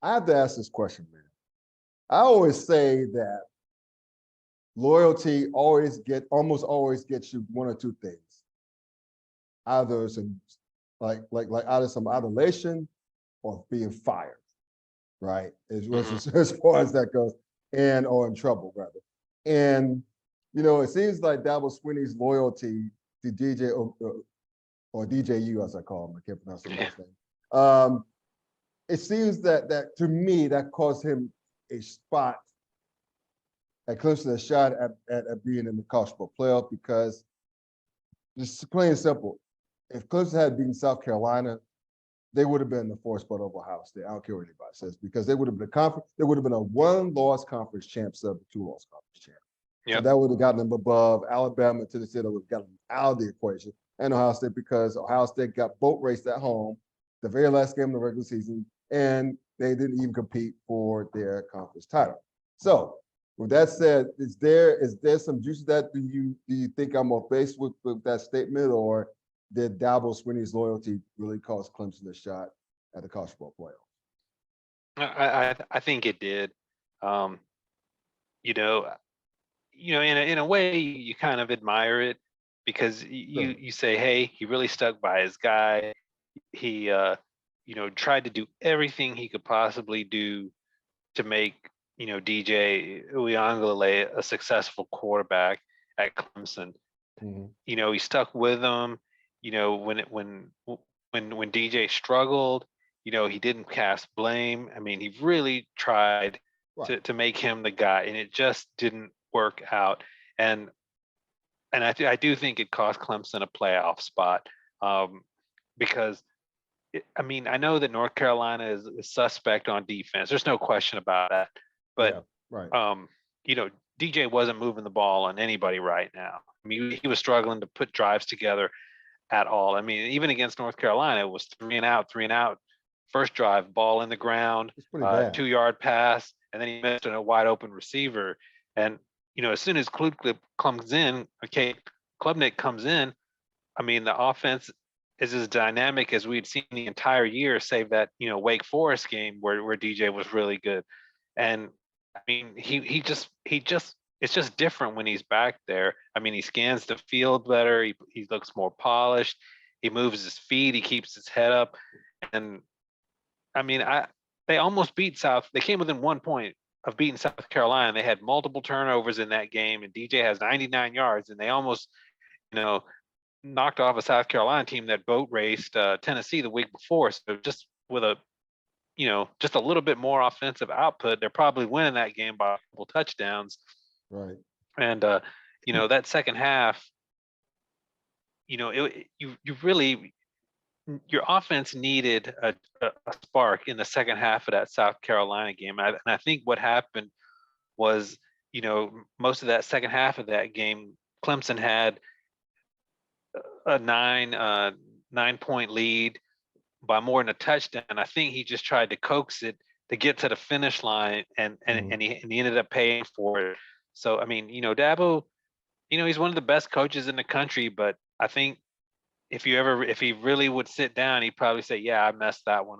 I have to ask this question, man. I always say that loyalty almost always gets you one or two things. Either some like either some adulation or being fired, right? As far as that goes, and or in trouble rather. And it seems like Dabo Swinney's loyalty to DJ or DJ U, as I call him, I can't pronounce the last name. It seems that to me that caused him a spot at Clemson, a shot at being in the college football playoff, because just plain and simple, if Clemson had beaten South Carolina, they would have been the fourth spot over Ohio State. I don't care what anybody says, because they would have been they would have been a one-loss conference champ instead of a two-loss conference champ. Yep. So that would have gotten them above Alabama, Tennessee. That would have gotten them out of the equation, and Ohio State, because Ohio State got boat raced at home the very last game of the regular season, and they didn't even compete for their conference title. So with that said, is there some juice to that? Do you think I'm off base with that statement, or did Dabo Swinney's loyalty really cost Clemson a shot at the college football playoff? I think it did. In a way, you kind of admire it, because you say, hey, he really stuck by his guy. He tried to do everything he could possibly do to make DJ Uiagalelei a successful quarterback at Clemson. Mm-hmm. He stuck with him. When DJ struggled, he didn't cast blame. I mean, he really tried to make him the guy, and it just didn't work out. And I do think it cost Clemson a playoff spot, because I know that North Carolina is suspect on defense. There's no question about that. But DJ wasn't moving the ball on anybody right now. I mean, he was struggling to put drives together at all. I mean, even against North Carolina, it was 3 and out. First drive, ball in the ground, 2-yard pass, and then he missed a wide open receiver. And as soon as Klubnik comes in, I mean, the offense is as dynamic as we'd seen the entire year, save that Wake Forest game where DJ was really good. And I mean, he just it's just different when he's back there. I mean, he scans the field better. He looks more polished. He moves his feet. He keeps his head up. And I mean, they almost beat South. They came within 1 point of beating South Carolina. They had multiple turnovers in that game, and DJ has 99 yards, and they almost, knocked off a South Carolina team that boat raced Tennessee the week before. So just with just a little bit more offensive output, they're probably winning that game by a couple touchdowns. Right. And that second half, you really, your offense needed a spark in the second half of that South Carolina game. And I think what happened was, most of that second half of that game, Clemson had a 9-point lead by more than a touchdown. I think he just tried to coax it to get to the finish line, and he ended up paying for it. So I mean, Dabo, he's one of the best coaches in the country, but I think if he really would sit down, he'd probably say, yeah, I messed that one up.